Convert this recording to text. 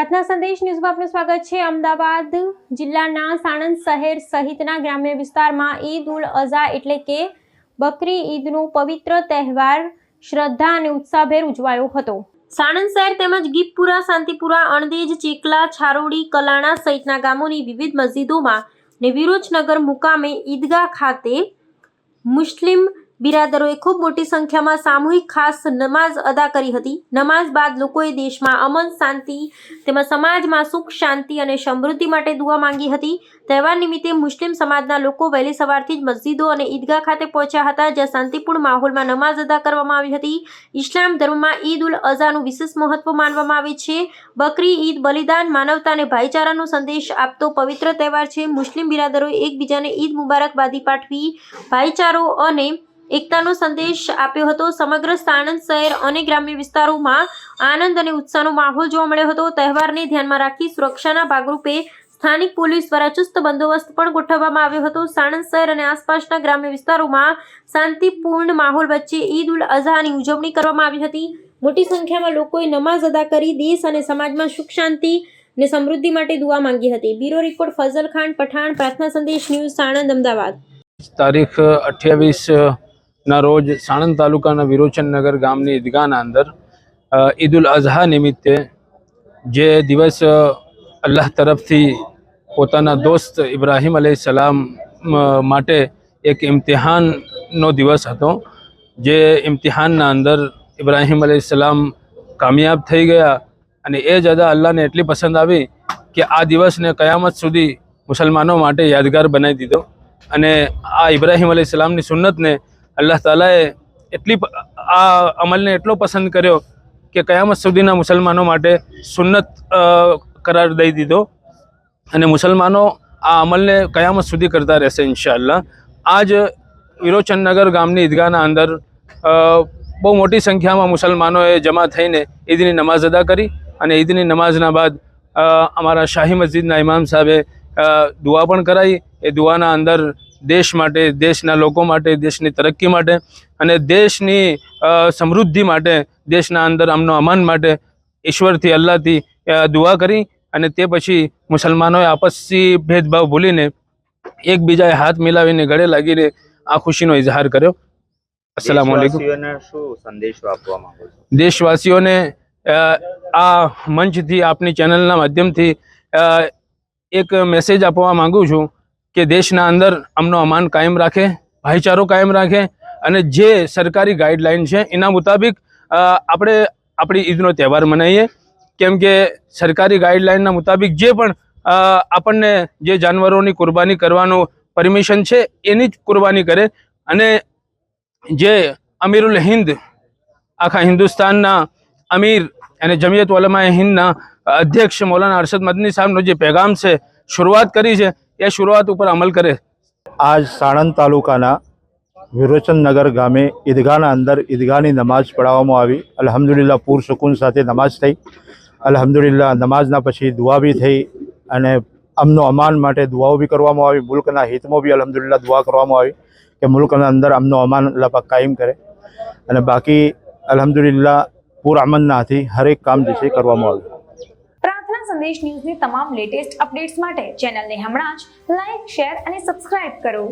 પ્રાર્થના સંદેશ ન્યૂઝમાં આપનું સ્વાગત છે। અમદાવાદ જિલ્લાના સાણંદ શહેર સહિતના ગ્રામ્ય વિસ્તારમાં ઈદ ઉલ અઝા એટલે કે બકરી ઈદનો પવિત્ર તહેવાર શ્રદ્ધા અને ઉત્સાહભેર ઉજવાયો હતો। સાણંદ શહેર તેમજ ગીપપુરા, શાંતિપુરા, અણદેજ, ચેકલા, છારોડી, કલાણા સહિતના ગામોની વિવિધ મસ્જિદોમાં ને વિરોચનગર મુકામે ઈદગાહ ખાતે મુસ્લિમ બિરાદરોએ ખૂબ મોટી સંખ્યામાં સામૂહિક ખાસ નમાઝ અદા કરી હતી। નમાઝ બાદ લોકોએ દેશમાં અમન, શાંતિ તેમજ સમાજમાં સુખ, શાંતિ અને સમૃદ્ધિ માટે દુઆ માંગી હતી। તહેવાર નિમિત્તે મુસ્લિમ સમાજના લોકો વહેલી સવારથી જ મસ્જિદો અને ઈદગાહ ખાતે પહોંચ્યા હતા, જ્યાં શાંતિપૂર્ણ માહોલમાં નમાઝ અદા કરવામાં આવી હતી। ઇસ્લામ ધર્મમાં ઈદ ઉલ અઝાનું વિશેષ મહત્વ માનવામાં આવે છે। બકરી ઈદ બલિદાન, માનવતા અને ભાઈચારાનો સંદેશ આપતો પવિત્ર તહેવાર છે। મુસ્લિમ બિરાદરોએ એકબીજાને ઈદ મુબારકબાદી પાઠવી ભાઈચારો અને એકતાનો સંદેશ આપ્યો હતો। સમગ્ર સાણંદ શહેર અને ગ્રામ્ય વિસ્તારોમાં આનંદ અને ઉત્સાહનો માહોલ જોવા મળ્યો હતો। તહેવારને ધ્યાનમાં રાખી સુરક્ષાના ભાગરૂપે સ્થાનિક પોલીસ દ્વારા ચુસ્ત બંદોબસ્ત પણ ગોઠવવામાં આવ્યો હતો। સાણંદ શહેર અને આસપાસના ગ્રામ્ય વિસ્તારોમાં શાંતિપૂર્ણ માહોલ વચ્ચે ઈદ ઉલ અઝાની ઉજવણી કરવામાં આવી હતી। મોટી સંખ્યામાં લોકોએ નમાઝ અદા કરી દેશ અને સમાજમાં સુખ, શાંતિ અને સમૃદ્ધિ માટે દુઆ માંગી હતી। બ્યુરો રિપોર્ટ ફઝલ ખાન પઠાણ, પ્રાર્થના સંદેશ ન્યૂઝ, સાણંદ, અમદાવાદ। તારીખ 28 ના રોજ સાણંદ તાલુકાના વિરોચનનગર ગામની ઈદગાહના અંદર ઈદ ઉલ અઝહા નિમિત્તે જે દિવસ અલ્લાહ તરફથી પોતાના દોસ્ત ઇબ્રાહીમ અલૈહિસ્સલામ માટે એક ઇમ્તિહાનનો દિવસ હતો। જે ઇમ્તિહાનના અંદર ઇબ્રાહીમ અલૈહિસ્સલામ કામયાબ થઈ ગયા અને એ જ અદા અલ્લાહને એટલી પસંદ આવી કે આ દિવસને કયામત સુધી મુસલમાનો માટે યાદગાર બનાવી દીધો। અને આ ઇબ્રાહીમ અલૈહિસ્સલામની સુન્નતને અલ્લાહ તાલાએ આ અમલને એટલો પસંદ કર્યો કે કયામત સુધીના મુસલમાનો માટે સુન્નત કરાર દઈ દીધો અને મુસલમાનો આ અમલને કયામત સુધી કરતા રહેશે ઇન્શાઅલ્લાહ। આજ વિરોચનનગર ગામની ઈદગાહના અંદર બહુ મોટી સંખ્યામાં મુસલમાનોએ જમા થઈને ઈદની નમાઝ અદા કરી અને ઈદની નમાઝના બાદ અમારા શાહી મસ્જિદના ઇમામ સાહેબે દુઆ પણ કરાઈ। એ દુઆના અંદર દેશ માટે, દેશના લોકો માટે, દેશની તરક્કી માટે અને દેશની સમૃદ્ધિ માટે, દેશના અંદર અમનો અમાન માટે ઈશ્વરથી, અલ્લાહથી દુઆ કરી અને તે પછી મુસલમાનોએ આપસી ભેદભાવ ભૂલીને એકબીજાએ હાથ મિલાવીને ગળે લાગીને આ ખુશીનો ઇઝહાર કર્યો। અસ્સલામુ અલૈકુમ। શું સંદેશો આપવા માંગો છો? દેશવાસીઓને આ મંચથી, આપની ચેનલના માધ્યમથી એક મેસેજ આપવા માંગુ છું કે દેશના અંદર અમનો અમાન કાયમ રાખે, ભાઈચારો કાયમ રાખે અને જે સરકારી ગાઈડલાઈન છે એના મુતાબિક આપણે આપણી ઈદનો તહેવાર મનાવીએ। કેમ કે સરકારી ગાઈડલાઈનના મુતાબિક જે પણ આપણને જે જાનવરોની કુરબાની કરવાનું પરમિશન છે એની જ કુરબાની કરે અને જે અમીરુલ હિન્દ, આખા હિન્દુસ્તાનના અમીર અને જમિયત ઉલમાએ હિન્દના અધ્યક્ષ મૌલાના અરશદ મદની સાહેબનો જે પેગામ છે, શરૂઆત કરી છે, એ શરૂઆત ઉપર અમલ કરે। આજ સાણંદ તાલુકાના વિરોચનનગર ગામે ઈદગાહના અંદર ઈદગાહની નમાઝ પઢાવવામાં આવી। અલ્હમ્દુલિલ્લાહ પૂર સુકૂન સાથે નમાઝ થઈ। અલ્હમ્દુલિલ્લાહ નમાઝના પછી દુઆ બી થઈ અને અમનો અમાન માટે દુઆઓ બી કરવામાં આવી। મુલ્કના હિતમાં બી અલ્હમ્દુલિલ્લાહ દુઆ કરવામાં આવી કે મુલ્કના અંદર અમનો અમાન અલ્લાહ પાક કાયમ કરે અને બાકી અલ્હમ્દુલિલ્લાહ પૂર અમનના હાથી હરેક કામ જે છે કરવામાં આવ્યું। પ્રાર્થના સંદેશ ન્યૂઝની તમામ લેટેસ્ટ અપડેટ્સ માટે ચેનલને હમણાં જ લાઈક, શેર અને સબસ્ક્રાઇબ કરો।